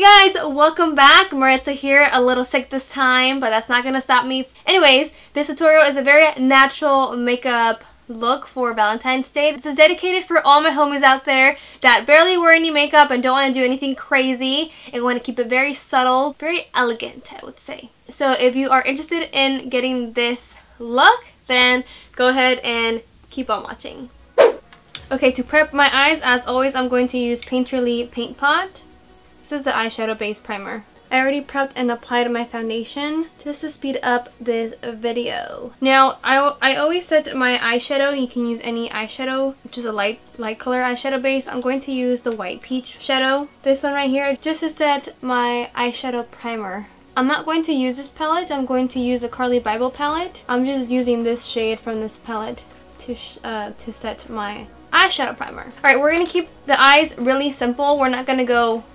Hey guys, welcome back. Mariitzaah here, a little sick this time, but that's not gonna stop me. Anyways, this tutorial is a very natural makeup look for Valentine's Day. This is dedicated for all my homies out there that barely wear any makeup and don't want to do anything crazy and want to keep it very subtle, very elegant, I would say. So if you are interested in getting this look, then go ahead and keep on watching. Okay, to prep my eyes, as always, I'm going to use Painterly Paint Pot. This is the eyeshadow base primer. I already prepped and applied my foundation just to speed up this video. Now, I always set my eyeshadow. You can use any eyeshadow, which is a light color eyeshadow base. I'm going to use the White Peach shadow. This one right here, just to set my eyeshadow primer. I'm not going to use this palette. I'm going to use a Carly Bible palette. I'm just using this shade from this palette to set my eyeshadow primer. Alright, we're going to keep the eyes really simple. We're not going to go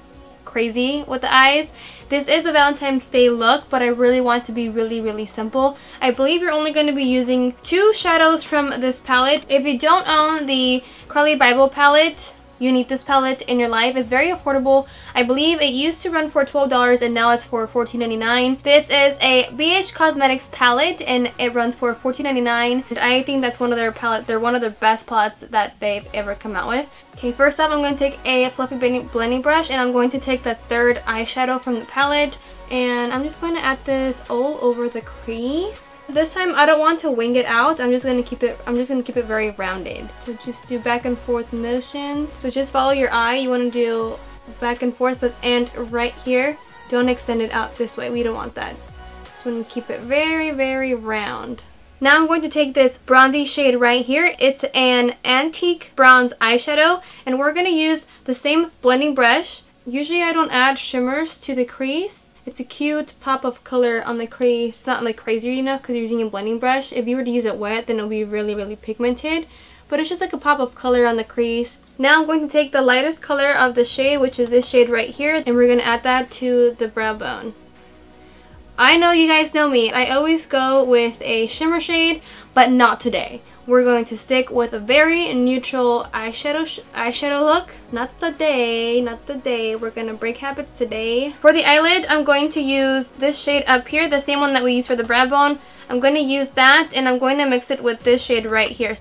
crazy with the eyes. This is a Valentine's Day look, but I really want to be really simple. I believe you're only going to be using 2 shadows from this palette. If you don't own the Carly Bible palette, you need this palette in your life. It's very affordable. I believe it used to run for $12 and now it's for $14.99. This is a ABH Cosmetics palette and it runs for $14.99. And I think that's one of their palettes. They're one of their best palettes that they've ever come out with. Okay, first off, I'm going to take a fluffy blending brush and I'm going to take the third eyeshadow from the palette and I'm just going to add this all over the crease. This time I don't want to wing it out. I'm just going to keep it very rounded. So just do back and forth motions. So just follow your eye. You want to do back and forth, and right here, don't extend it out this way. We don't want that. Just want to keep it very round. Now I'm going to take this bronzy shade right here. It's an antique bronze eyeshadow and we're going to use the same blending brush. Usually I don't add shimmers to the crease. It's a cute pop of color on the crease. It's not like crazy enough because you're using a blending brush. If you were to use it wet, then it'll be really pigmented. But it's just like a pop of color on the crease. Now I'm going to take the lightest color of the shade, which is this shade right here, and we're going to add that to the brow bone. I know you guys know me. I always go with a shimmer shade, but not today. We're going to stick with a very neutral eyeshadow look. Not today. We're going to break habits today. For the eyelid, I'm going to use this shade up here, the same one that we used for the brow bone. I'm going to use that and I'm going to mix it with this shade right here.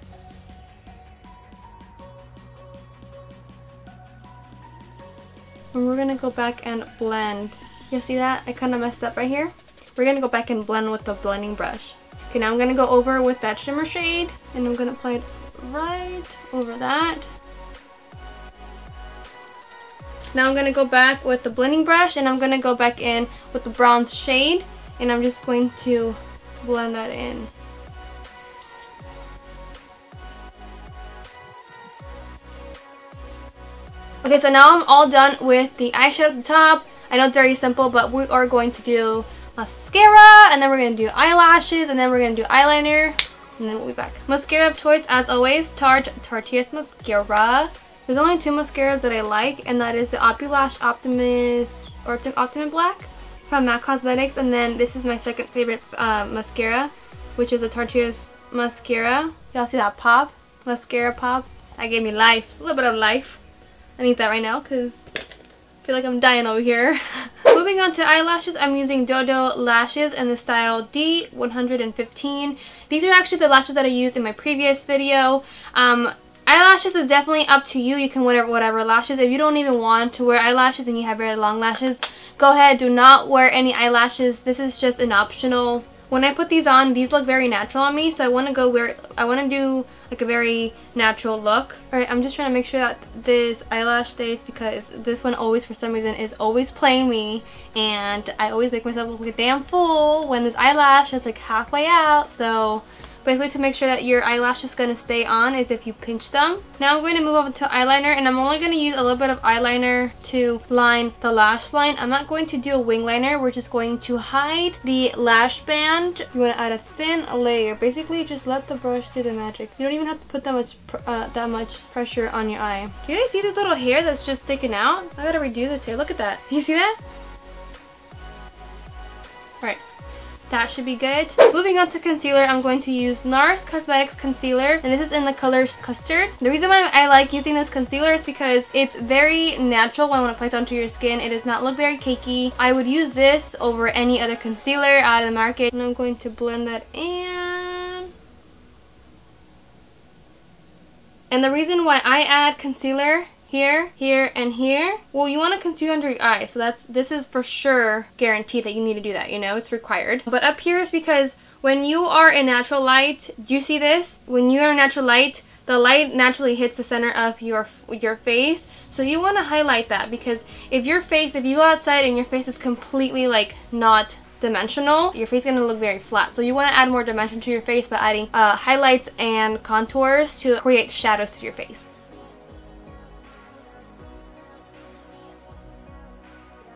And we're going to go back and blend. You see that? I kind of messed up right here. We're going to go back and blend with the blending brush. Okay, now I'm going to go over with that shimmer shade and I'm going to apply it right over that. Now I'm going to go back with the blending brush and I'm going to go back in with the bronze shade and I'm just going to blend that in. Okay, so now I'm all done with the eyeshadow at the top. I know it's very simple, but we are going to do mascara, and then we're going to do eyelashes, and then we're going to do eyeliner, and then we'll be back. Mascara of choice, as always, Tarteist mascara. There's only 2 mascaras that I like, and that is the Opulash Optimum Black from MAC Cosmetics, and then this is my second favorite mascara, which is a Tarteist mascara. Y'all see that pop? Mascara pop? That gave me life. A little bit of life. I need that right now, because I feel like I'm dying over here. Moving on to eyelashes, I'm using Dodo lashes in the style D115. These are actually the lashes that I used in my previous video. Eyelashes is definitely up to you. You can wear whatever lashes. If you don't even want to wear eyelashes and you have very long lashes, go ahead. Do not wear any eyelashes. This is just an optional. When I put these on, these look very natural on me, so I want to do like a very natural look. Alright, I'm just trying to make sure that this eyelash stays because this one always, for some reason, is always playing me and I always make myself look like a damn fool when this eyelash is like halfway out. So basically, to make sure that your eyelash is going to stay on is if you pinch them. Now I'm going to move over to eyeliner and I'm only going to use a little bit of eyeliner to line the lash line. I'm not going to do a wing liner. We're just going to hide the lash band. You want to add a thin layer. Basically, just let the brush do the magic. You don't even have to put that much pressure on your eye. Do you guys see this little hair that's just sticking out? I gotta redo this hair. Look at that. You see that? Alright. That should be good. Moving on to concealer, I'm going to use NARS Cosmetics Concealer, and this is in the color Custard. The reason why I like using this concealer is because it's very natural when it applies onto your skin. It does not look very cakey. I would use this over any other concealer out of the market, and I'm going to blend that in. And the reason why I add concealer here, here, and here, well, you want to conceal under your eyes, so this is for sure guaranteed that you need to do that, you know, it's required. But up here is because when you are in natural light, do you see this? When you are in natural light, the light naturally hits the center of your face, so you want to highlight that, because if you go outside and your face is completely like not dimensional, your face is going to look very flat. So you want to add more dimension to your face by adding highlights and contours to create shadows to your face.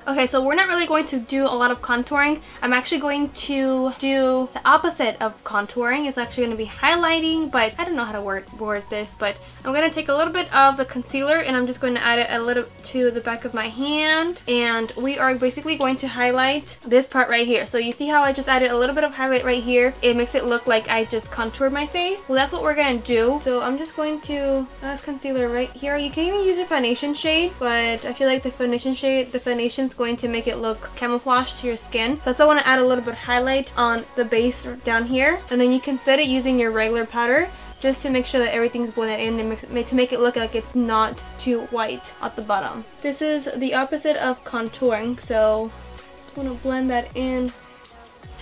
Okay, so we're not really going to do a lot of contouring. I'm actually going to do the opposite of contouring. It's actually going to be highlighting, but I don't know how to word this, but I'm going to take a little bit of the concealer and I'm just going to add it a little to the back of my hand, and we are basically going to highlight this part right here. So you see how I just added a little bit of highlight right here? It makes it look like I just contoured my face. Well, that's what we're going to do. So I'm just going to add concealer right here. You can even use your foundation shade, but I feel like the foundation's going to make it look camouflaged to your skin. So that's why I want to add a little bit of highlight on the base down here, and then you can set it using your regular powder just to make sure that everything's blended in and to make it look like it's not too white at the bottom. This is the opposite of contouring, so I want to blend that in.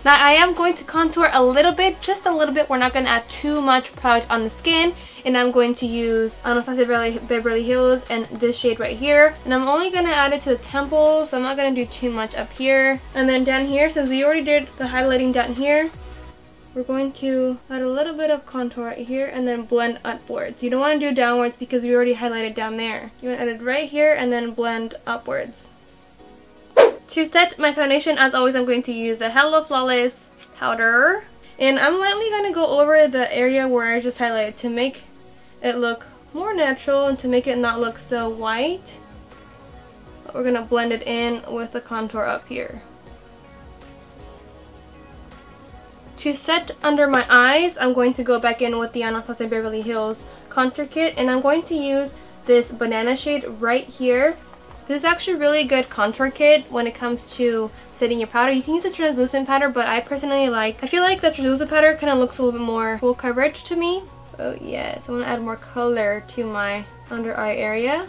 Now I am going to contour a little bit, just a little bit. We're not going to add too much product on the skin, and I'm going to use Anastasia Beverly Hills and this shade right here, and I'm only going to add it to the temples, so I'm not going to do too much up here. And then down here, since we already did the highlighting down here, we're going to add a little bit of contour right here and then blend upwards. You don't want to do downwards because we already highlighted down there. You want to add it right here and then blend upwards. To set my foundation, as always, I'm going to use a Hello Flawless powder. And I'm lightly going to go over the area where I just highlighted to make it look more natural and to make it not look so white. But we're going to blend it in with the contour up here. To set under my eyes, I'm going to go back in with the Anastasia Beverly Hills contour kit, and I'm going to use this banana shade right here. This is actually a really good contour kit when it comes to setting your powder. You can use a translucent powder, but I personally I feel like the translucent powder kind of looks a little bit more full coverage to me. Oh yes, I want to add more color to my under eye area.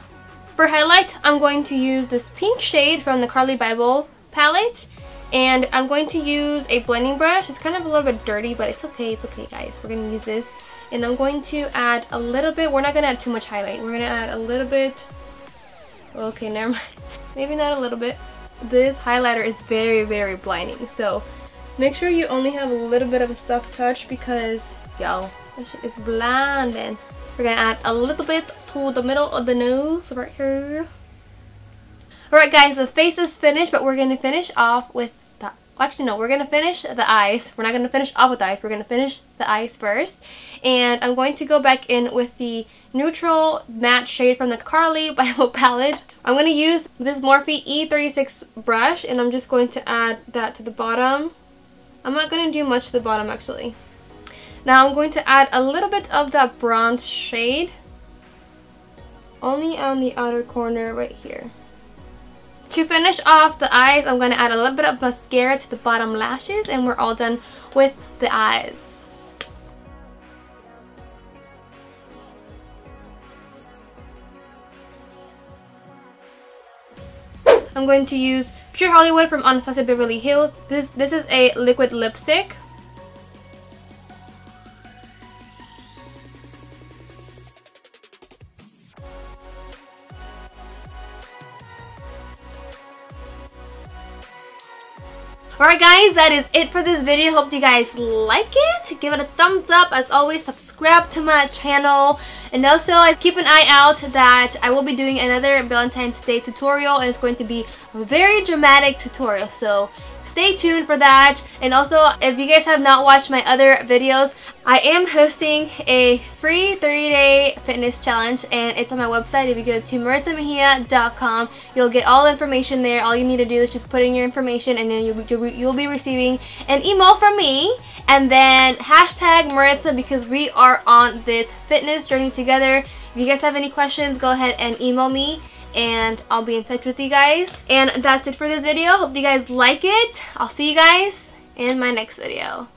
For highlight, I'm going to use this pink shade from the Carly Bible palette, and I'm going to use a blending brush. It's kind of a little bit dirty, but it's okay guys. We're going to use this, and I'm going to add a little bit. We're not going to add too much highlight. We're going to add a little bit. Okay, never mind. Maybe not a little bit. This highlighter is very, very blinding, so make sure you only have a little bit of a soft touch because, y'all, this shit is blinding. We're going to add a little bit to the middle of the nose right here. Alright guys, the face is finished, but we're going to finish off with the, actually no, we're going to finish the eyes. We're not going to finish off with the eyes, we're going to finish the eyes first. And I'm going to go back in with the neutral matte shade from the Carly Bible palette. I'm going to use this Morphe E36 brush, and I'm just going to add that to the bottom. I'm not going to do much to the bottom actually. Now I'm going to add a little bit of that bronze shade, only on the outer corner right here. To finish off the eyes, I'm going to add a little bit of mascara to the bottom lashes, and we're all done with the eyes. I'm going to use Pure Holywood from Anastasia Beverly Hills. This is a liquid lipstick. Alright guys, that is it for this video. Hope you guys like it. Give it a thumbs up. As always, subscribe to my channel. And also, keep an eye out that I will be doing another Valentine's Day tutorial, and it's going to be a very dramatic tutorial. So stay tuned for that. And also, if you guys have not watched my other videos, I am hosting a free 30-day fitness challenge, and it's on my website. If you go to maritzamejia.com, you'll get all the information there. All you need to do is just put in your information, and then you'll be receiving an email from me. And then hashtag Mariitzaah, because we are on this fitness journey together. If you guys have any questions, go ahead and email me, and I'll be in touch with you guys. And that's it for this video. Hope you guys like it. I'll see you guys in my next video.